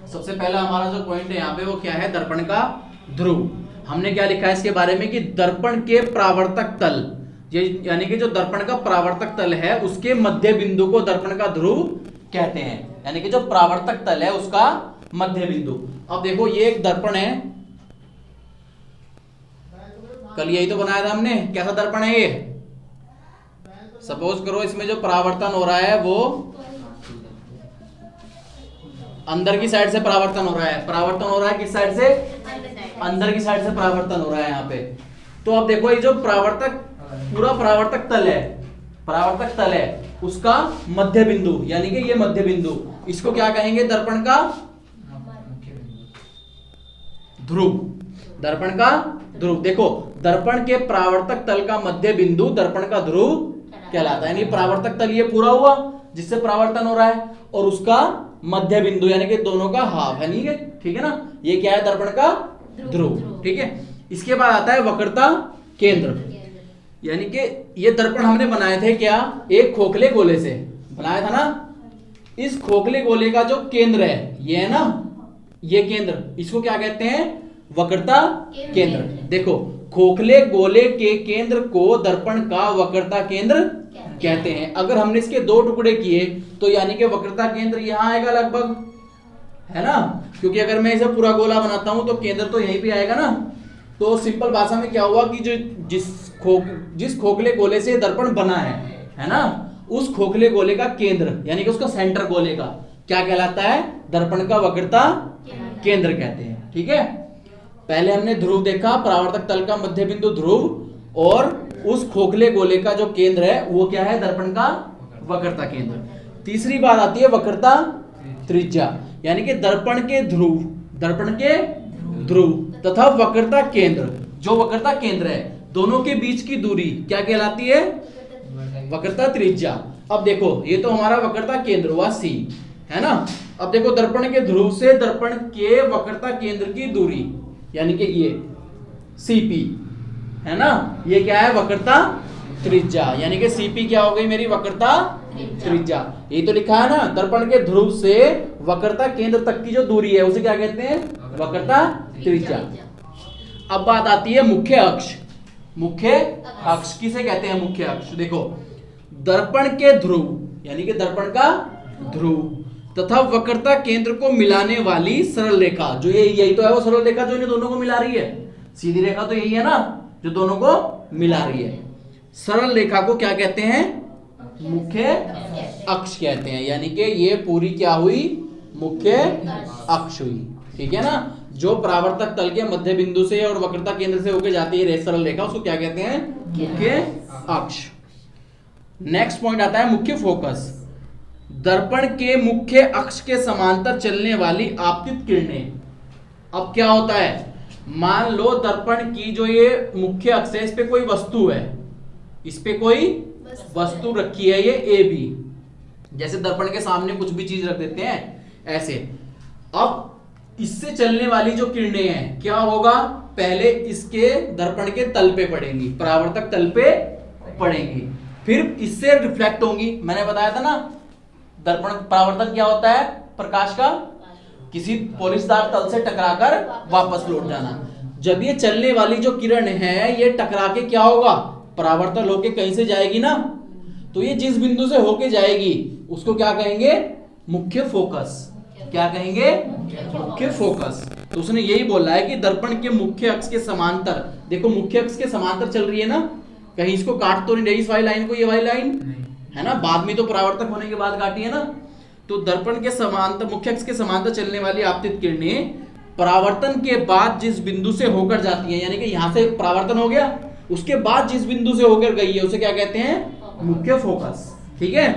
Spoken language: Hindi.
सबसे पहला हमारा जो पॉइंट है यहाँ पे वो क्या है, दर्पण का ध्रुव। हमने क्या लिखा है इसके बारे में कि दर्पण के परावर्तक तल, यानी कि जो दर्पण का परावर्तक तल है उसके मध्य बिंदु को दर्पण का ध्रुव कहते हैं, यानी कि जो परावर्तक तल है उसका मध्य बिंदु। अब देखो ये एक दर्पण है, कल यही तो बनाया था हमने, कैसा दर्पण है ये। सपोज करो इसमें जो परावर्तन हो रहा है वो अंदर की साइड से परावर्तन हो रहा है। परावर्तन हो रहा है किस साइड से, अंदर की साइड से परावर्तन हो रहा है यहाँ पे। तो अब देखो ये जो परावर्तक, पूरा परावर्तक तल है, परावर्तक तल है उसका मध्य बिंदु, यानी कि ये मध्य बिंदु, इसको क्या कहेंगे, दर्पण का ध्रुव। दर्पण का ध्रुव, देखो दर्पण के परावर्तक तल का मध्य बिंदु दर्पण का ध्रुव कहलाता है। यानी परावर्तक तल ये पूरा हुआ जिससे परावर्तन हो रहा है, और उसका मध्य बिंदु यानी कि दोनों का हाफ है, ठीक है ना। ये क्या है, दर्पण का ध्रुव, ठीक है। इसके बाद आता है वक्रता केंद्र, यानी कि ये दर्पण हमने बनाए थे क्या, एक खोखले गोले से बनाया था ना। इस खोखले गोले का जो केंद्र है ये है ना, ये केंद्र, इसको क्या कहते हैं, वक्रता केंद्र। देखो खोखले गोले के केंद्र को दर्पण का वक्रता केंद्र कहते हैं। अगर हमने इसके दो टुकड़े किए तो यानी कि वक्रता केंद्र यहां आएगा लगभग, है ना, क्योंकि अगर मैं इसे पूरा गोला बनाता हूं तो केंद्र तो यहीं पे आएगा ना। तो सिंपल भाषा में क्या हुआ कि जो जिस खोखले गोले से दर्पण बना है ना, उस खोखले गोले का केंद्र यानी कि उसका सेंटर गोले का क्या कहलाता है, दर्पण का वक्रता केंद्र कहते हैं, ठीक है। पहले हमने ध्रुव देखा, परावर्तक तल का मध्य बिंदु ध्रुव, और उस खोखले गोले का जो केंद्र है वो क्या है, दर्पण का वक्रता केंद्र। तीसरी बात आती है वक्रता त्रिज्या, यानी कि दर्पण के ध्रुव, दर्पण के ध्रुव तथा वक्रता केंद्र, जो वक्रता केंद्र है दोनों के बीच की दूरी क्या कहलाती है, वक्रता त्रिज्या। अब देखो ये तो हमारा वक्रता केंद्र हुआ C, है ना। अब देखो दर्पण के ध्रुव से दर्पण के वक्रता केंद्र की दूरी यानी कि ये CP, है ना, ये क्या है, वक्रता त्रिज्या, यानी कि CP क्या हो गई मेरी, वक्रता त्रिज्या। ये तो लिखा है ना, दर्पण के ध्रुव से वक्रता केंद्र तक की जो दूरी है उसे क्या कहते हैं, वक्रता त्रिज्या। अब बात आती है मुख्य अक्ष। मुख्य अक्ष किसे कहते हैं, मुख्य अक्ष। देखो दर्पण के ध्रुव यानी कि दर्पण का ध्रुव तथा वक्रता केंद्र को मिलाने वाली सरल रेखा, जो ये यही तो है वो सरल रेखा जो इन दोनों को मिला रही है। सीधी रेखा तो यही है ना जो दोनों को मिला रही है। सरल रेखा को क्या कहते हैं, मुख्य अक्ष कहते हैं, यानी कि ये पूरी क्या हुई, मुख्य अक्ष हुई, ठीक है ना। जो परावर्तक तल के मध्य बिंदु से और वक्रता केंद्र से होकर जाती है सरल रेखा, उसको क्या कहते हैं, मुख्य अक्ष। नेक्स्ट पॉइंट आता है मुख्य फोकस। दर्पण के मुख्य अक्ष के समांतर चलने वाली आपतित किरणें। अब क्या होता है, मान लो दर्पण की जो ये मुख्य अक्ष है इस पे कोई वस्तु है, इस पे कोई वस्तु रखी है, ये AB, जैसे दर्पण के सामने कुछ भी चीज रख देते हैं ऐसे। अब इससे चलने वाली जो किरणें हैं क्या होगा, पहले इसके दर्पण के तल पे पड़ेंगी, परावर्तक तल पे पड़ेंगी, फिर इससे रिफ्लेक्ट होंगी। मैंने बताया था ना दर्पण परावर्तन क्या होता है, प्रकाश का किसी पॉलिशदार तल से टकराकर वापस लौट जाना। जब ये चलने वाली जो किरण है ये टकरा के क्या होगा, परावर्तन होके कहीं से जाएगी ना, तो ये जिस बिंदु से होके जाएगी उसको क्या कहेंगे, मुख्य फोकस। क्या कहेंगे, मुख्य फोकस। तो उसने यही बोला है कि दर्पण के मुख्य अक्ष के समांतर, देखो मुख्य अक्ष के समांतर चल रही है ना, कहीं इसको काट तो नहीं रही इस वाली लाइन को, ये वाली लाइन है ना, बाद में तो परावर्तक होने के बाद काटी है ना। तो दर्पण के समांतर, मुख्य अक्ष के समांतर चलने वाली आपतित किरणें परावर्तन के बाद जिस बिंदु से होकर जाती हैं, यानी कि यहां से परावर्तन हो गया, उसके बाद जिस बिंदु से होकर गई है उसे क्या कहते हैं, मुख्य फोकस, ठीक है।